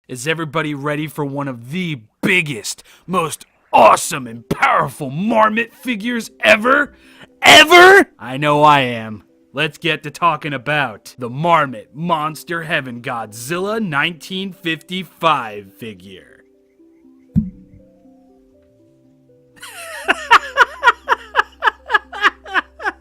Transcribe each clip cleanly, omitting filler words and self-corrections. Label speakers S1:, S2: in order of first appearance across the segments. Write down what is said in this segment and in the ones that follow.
S1: Is everybody ready for one of the biggest, most awesome and powerful Marmit figures ever? Ever? I know I am. Let's get to talking about the Marmit Monster Heaven Godzilla 1955 figure.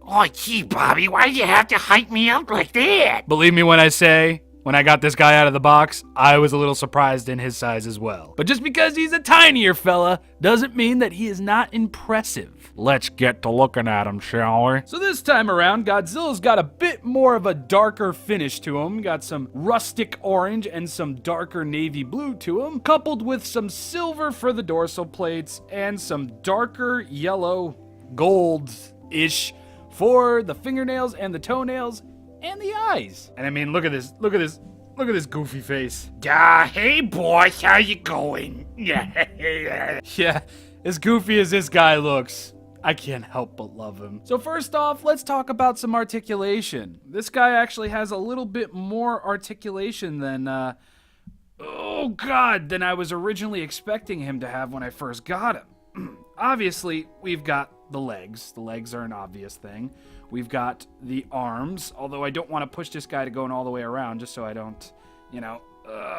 S2: Oh, gee, Bobby, why'd you have to hype me up like that?
S1: Believe me when I say, when I got this guy out of the box, I was a little surprised in his size as well. But just because he's a tinier fella doesn't mean that he is not impressive. Let's get to looking at him, shall we? So this time around, Godzilla's got a bit more of a darker finish to him. Got some rustic orange and some darker navy blue to him, coupled with some silver for the dorsal plates and some darker yellow, gold-ish for the fingernails and the toenails and the eyes. And I mean, look at this goofy face.
S2: Hey boys, how you going?
S1: Yeah, as goofy as this guy looks, I can't help but love him. So first off, let's talk about some articulation. This guy actually has a little bit more articulation than, than I was originally expecting him to have when I first got him. Obviously, we've got the legs. The legs are an obvious thing. We've got the arms, although I don't want to push this guy to going all the way around just so I don't,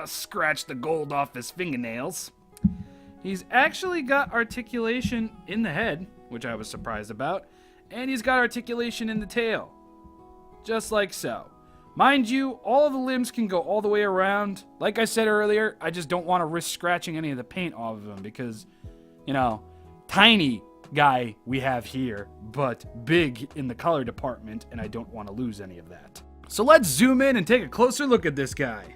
S1: scratch the gold off his fingernails. He's actually got articulation in the head, which I was surprised about, and he's got articulation in the tail, just like so. Mind you, all of the limbs can go all the way around. Like I said earlier, I just don't want to risk scratching any of the paint off of him because, tiny guy we have here, but big in the color department, and I don't want to lose any of that. So let's zoom in and take a closer look at this guy.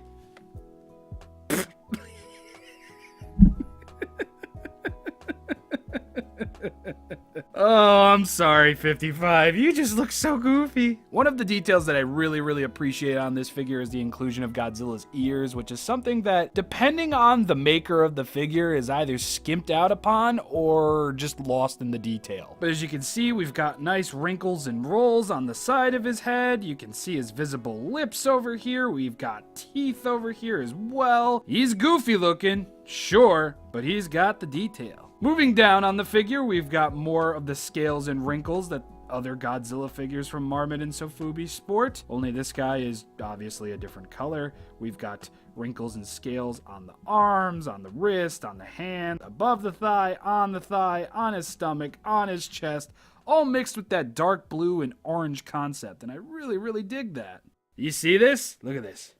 S1: Oh, I'm sorry, 55. You just look so goofy. One of the details that I really appreciate on this figure is the inclusion of Godzilla's ears, which is something that, depending on the maker of the figure, is either skimped out upon or just lost in the detail. But as you can see, we've got nice wrinkles and rolls on the side of his head. You can see his visible lips over here. We've got teeth over here as well. He's goofy looking, sure, but he's got the detail. Moving down on the figure, we've got more of the scales and wrinkles that other Godzilla figures from Marmit and Sofubi sport, only this guy is obviously a different color. We've got wrinkles and scales on the arms, on the wrist, on the hand, above the thigh, on his stomach, on his chest, all mixed with that dark blue and orange concept, and I really dig that. You see this? Look at this.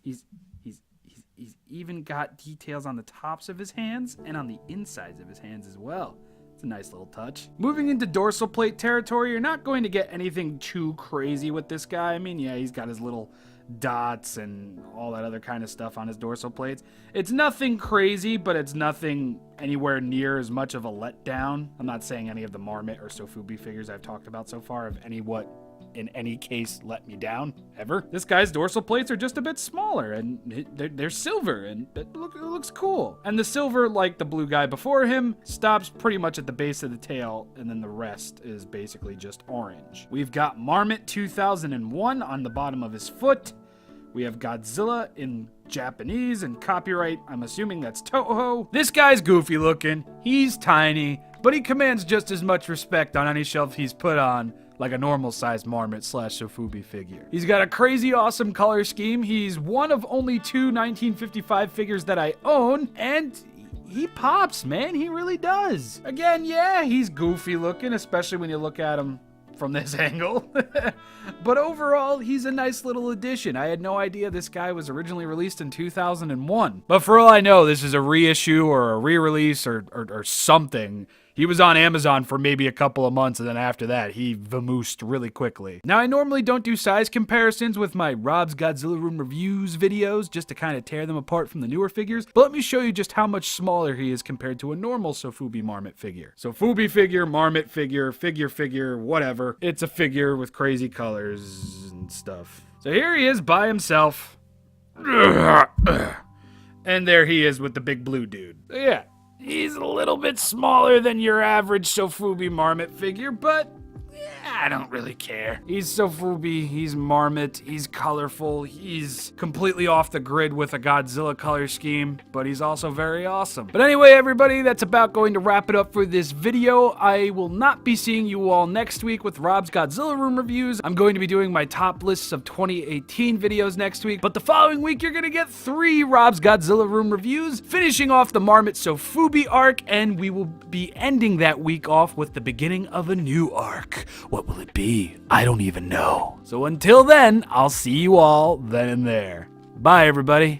S1: He's even got details on the tops of his hands and on the insides of his hands as well. It's a nice little touch. Moving into dorsal plate territory, you're not going to get anything too crazy with this guy. I mean, yeah, he's got his little dots and all that other kind of stuff on his dorsal plates. It's nothing crazy, but it's nothing anywhere near as much of a letdown. I'm not saying any of the Marmit or Sofubi figures I've talked about so far have in any case let me down ever. This guy's dorsal plates are just a bit smaller and they're silver and it looks cool. And the silver, like the blue guy before him, stops pretty much at the base of the tail, and then the rest is basically just orange. We've got Marmit 2001 on the bottom of his foot. We have Godzilla in Japanese and copyright, I'm assuming that's Toho. This guy's goofy looking, he's tiny, but he commands just as much respect on any shelf he's put on like a normal-sized Marmit / Sofubi figure. He's got a crazy awesome color scheme. He's one of only 2 1955 figures that I own, and he pops, man. He really does. Again, yeah, he's goofy looking, especially when you look at him from this angle. But overall, he's a nice little addition. I had no idea this guy was originally released in 2001. But for all I know, this is a reissue or a re-release or something. He was on Amazon for maybe a couple of months, and then after that, he vamoosed really quickly. Now, I normally don't do size comparisons with my Rob's Godzilla Room Reviews videos, just to kind of tear them apart from the newer figures, but let me show you just how much smaller he is compared to a normal Sofubi Marmit figure. Sofubi figure, Marmit figure, whatever. It's a figure with crazy colors and stuff. So here he is by himself. And there he is with the big blue dude. So yeah. He's a little bit smaller than your average Sofubi Marmit figure, but yeah,
S2: I don't really care.
S1: He's Sofubi, he's Marmit, he's colorful, he's completely off the grid with a Godzilla color scheme, but he's also very awesome. But anyway, everybody, that's about going to wrap it up for this video. I will not be seeing you all next week with Rob's Godzilla Room reviews. I'm going to be doing my top lists of 2018 videos next week, but the following week you're gonna get 3 Rob's Godzilla Room reviews, finishing off the Marmit Sofubi arc, and we will be ending that week off with the beginning of a new arc. What will it be? I don't even know. So until then, I'll see you all then and there. Bye, everybody.